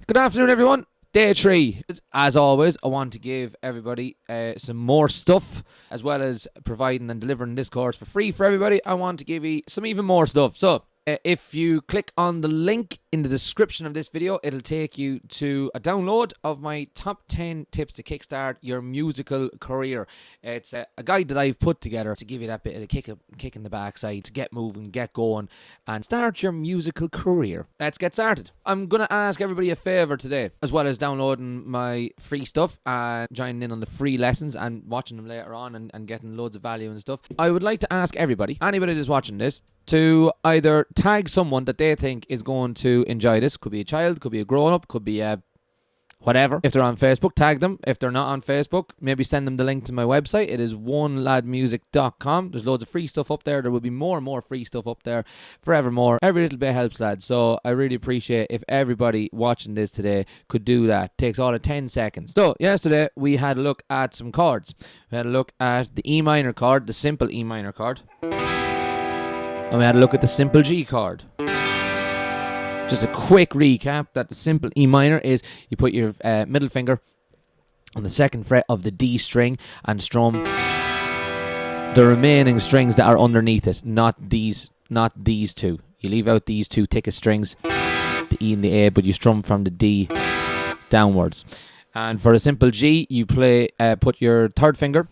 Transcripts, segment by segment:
Good afternoon, everyone. Day 3. As always, I want to give everybody some more stuff, as well as providing and delivering this course for free for everybody. I want to give you some even more stuff. So, if you click on the link in the description of this video, it'll take you to a download of my top 10 tips to kickstart your musical career. It's a guide that I've put together to give you that bit of a kick in the backside, to get moving, get going, and start your musical career. Let's get started. I'm going to ask everybody a favour today, as well as downloading my free stuff and joining in on the free lessons and watching them later on and getting loads of value and stuff. I would like to ask anybody that's watching this, to either tag someone that they think is going to enjoy this. Could be a child, could be a grown-up, could be a whatever. If they're on Facebook, tag them. If they're not on Facebook, maybe send them the link to my website. It is oneladmusic.com. There's loads of free stuff up there. There will be more and more free stuff up there forevermore. Every little bit helps, lads. So I really appreciate if everybody watching this today could do that. It takes all of 10 seconds. So yesterday we had a look at some chords. We had a look at the E minor chord, the simple E minor chord. And we had a look at the simple G chord. Just a quick recap that the simple E minor is you put your middle finger on the second fret of the D string and strum the remaining strings that are underneath it, not these two. You leave out these two thickest strings, the E and the A, but you strum from the D downwards. And for a simple G, you put your third finger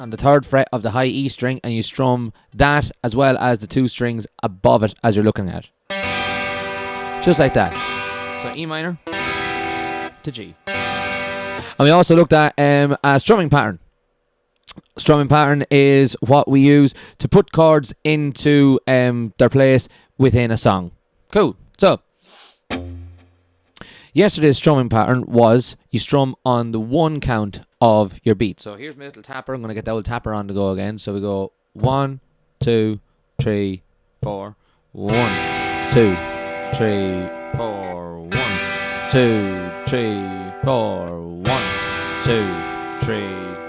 on the third fret of the high E string, and you strum that as well as the two strings above it as you're looking at. Just like that. So E minor to G. And we also looked at a strumming pattern. Strumming pattern is what we use to put chords into their place within a song. Cool. So, yesterday's strumming pattern was you strum on the one count of your beat. So here's my little tapper. I'm going to get the old tapper on to go again. So we go 1, 2, 3, 4. 1, 2, 3, 4. 1, 2, 3, 4. 1, 2, 3,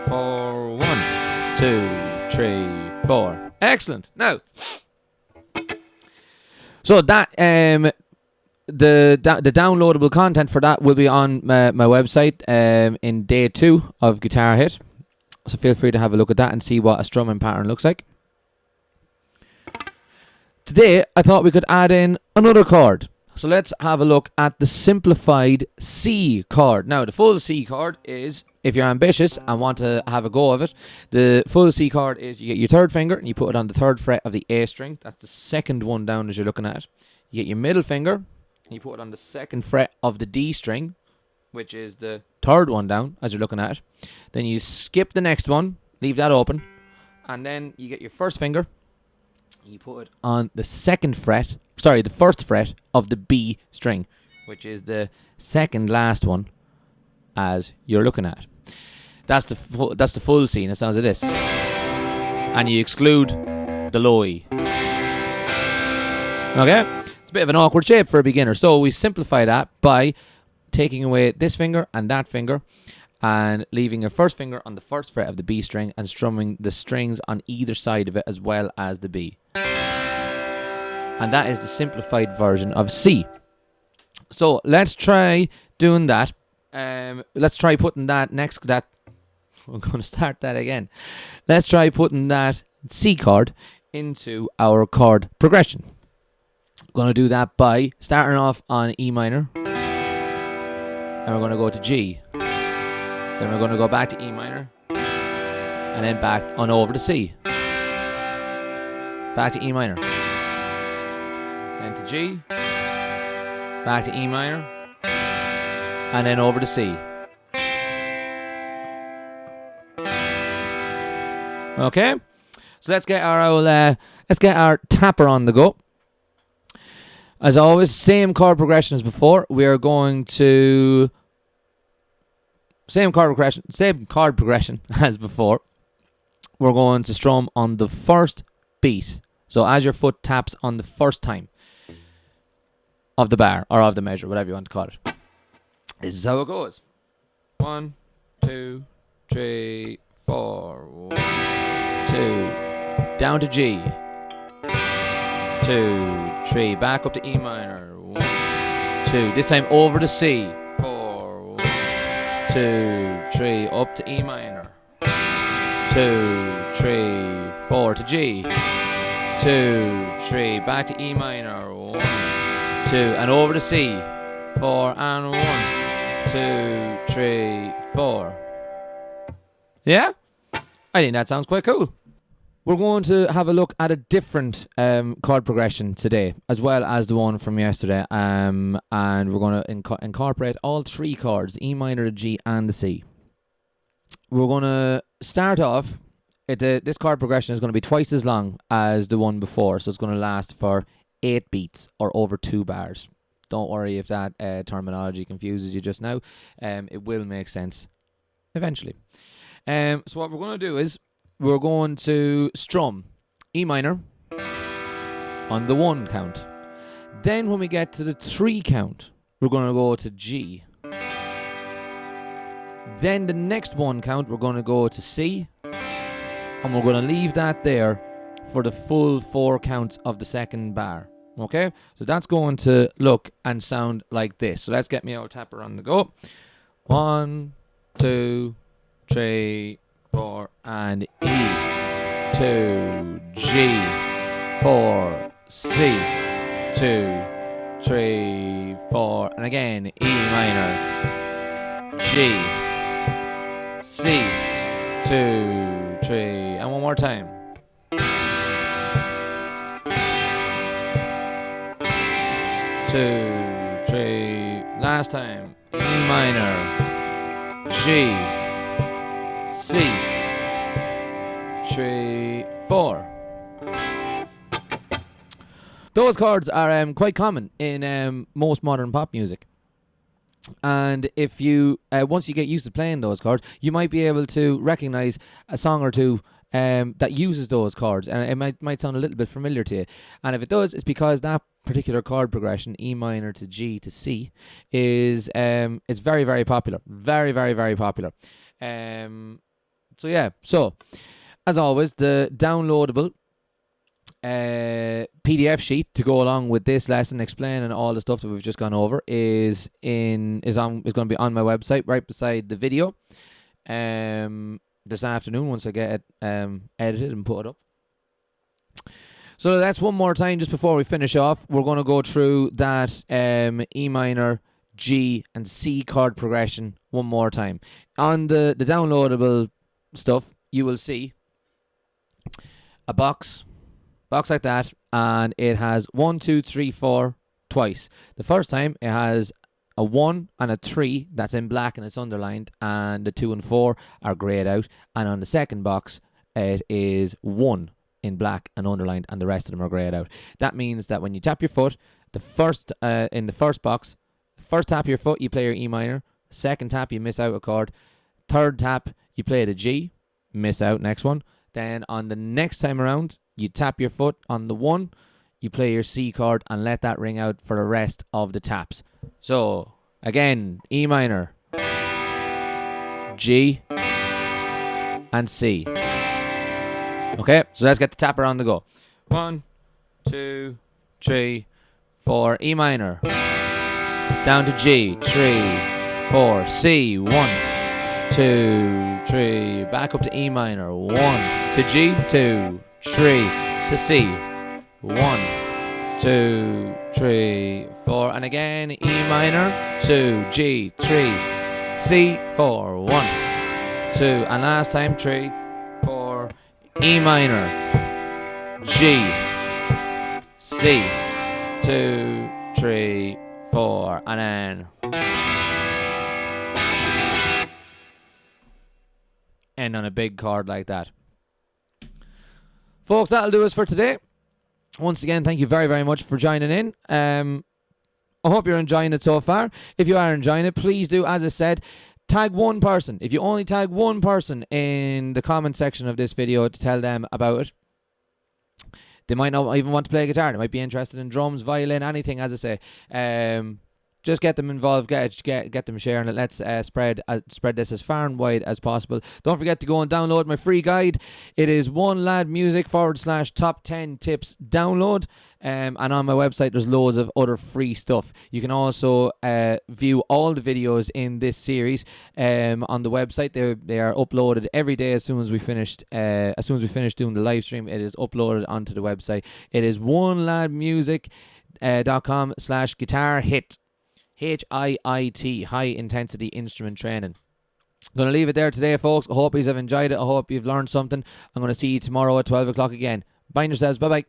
4. 1, 2, 3, 4. Excellent. Now, so that the downloadable content for that will be on my website in day 2 of Guitar HIIT. So feel free to have a look at that and see what a strumming pattern looks like. Today, I thought we could add in another chord. So let's have a look at the simplified C chord. Now, the full C chord is, if you're ambitious and want to have a go of it, the full C chord is you get your third finger and you put it on the third fret of the A string. That's the second one down as you're looking at it. You get your middle finger, you put it on the second fret of the D string, which is the third one down as you're looking at it. Then you skip the next one, leave that open, and then you get your first finger, you put it on the the first fret of the B string, which is the second last one as you're looking at it. That's the full C, and it sounds like this. And you exclude the low E. Okay? A bit of an awkward shape for a beginner, so we simplify that by taking away this finger and that finger and leaving your first finger on the first fret of the B string and strumming the strings on either side of it as well as the B. And that is the simplified version of C. So let's try doing that. Let's try putting that next. We're going to start that again. Let's try putting that C chord into our chord progression. Going to do that by starting off on E minor, and we're going to go to G, then we're going to go back to E minor, and then back on over to C, back to E minor, then to G, back to E minor, and then over to C. Okay, so let's get our tapper on the go. As always, same chord progression as before. We are going to same chord progression as before. We're going to strum on the first beat. So as your foot taps on the first time of the bar or of the measure, whatever you want to call it. This is how it goes. 1, 2, 3, 4. 1, 2. Down to G. 2, 3, back up to E minor. 1, 2. This time over to C. 4, 1, 2, 3. Up to E minor. 2, 3, 4 to G. 2, 3. Back to E minor. 1, 2. And over to C. 4 and 1, 2, 3, 4. Yeah? I think that sounds quite cool. We're going to have a look at a different chord progression today, as well as the one from yesterday. And we're going to incorporate all 3 chords, E minor, the G, and the C. We're going to start off. This chord progression is going to be twice as long as the one before, so it's going to last for 8 beats or over 2 bars. Don't worry if that terminology confuses you just now. It will make sense eventually. So what we're going to do is we're going to strum E minor on the 1 count. Then when we get to the 3 count, we're going to go to G. Then the next 1 count, we're going to go to C. And we're going to leave that there for the full 4 counts of the second bar. Okay? So that's going to look and sound like this. So let's get me our tapper on the go. 1, 2, 3, 4, and E. 2, G. 4, C. 2, 3, 4, and again E minor. G. C. 2, 3, and one more time. 2, 3, last time. E minor. G. C. 3, 4. Those chords are quite common in most modern pop music. And if you once you get used to playing those chords, you might be able to recognize a song or two that uses those chords, and it might sound a little bit familiar to you. And if it does, it's because that particular chord progression, E minor to G to C, is it's very, very popular, very, very, very popular. So yeah. So as always, the downloadable PDF sheet to go along with this lesson explaining all the stuff that we've just gone over is going to be on my website right beside the video this afternoon once I get it edited and put it up. So that's one more time just before we finish off. We're going to go through that E minor, G and C chord progression one more time. On the downloadable stuff, you will see a box like that, and it has 1, 2, 3, 4 twice. The first time it has a 1 and a 3 that's in black and it's underlined, and the 2 and 4 are grayed out. And on the second box it is 1 in black and underlined, and the rest of them are grayed out. That means that when you tap your foot, the first in the first box, first tap of your foot you play your E minor, second tap you miss out a chord, third tap you play the G, miss out next one. Then on the next time around, you tap your foot on the 1, you play your C chord and let that ring out for the rest of the taps. So, again, E minor, G, and C. Okay, so let's get the tapper on the go. 1, 2, 3, 4, E minor. Down to G, 3, 4, C, 1, 2, 3, back up to E minor, 1, to G, 2, 3, to C, 1, 2, 3, 4, and again E minor, 2, G, 3, C, 4, 1, 2, and last time 3, 4, E minor, G, C, 2, 3, 4, and then end on a big chord like that. Folks, that'll do us for today. Once again, thank you very, very much for joining in. I hope you're enjoying it so far. If you are enjoying it, please do, as I said, tag one person. If you only tag one person in the comment section of this video to tell them about it, they might not even want to play guitar. They might be interested in drums, violin, anything, as I say. Just get them involved, get them sharing it. Let's spread this as far and wide as possible. Don't forget to go and download my free guide. It is One Lad Music / top 10 tips download. And on my website, there's loads of other free stuff. You can also view all the videos in this series on the website. They are uploaded every day as soon as we finished doing the live stream. It is uploaded onto the website. It is oneladmusic.com/guitar HIIT. HIIT, high intensity instrument training. I'm going to leave it there today, folks. I hope you have enjoyed it. I hope you've learned something. I'm going to see you tomorrow at 12 o'clock again. Mind yourselves. Bye bye.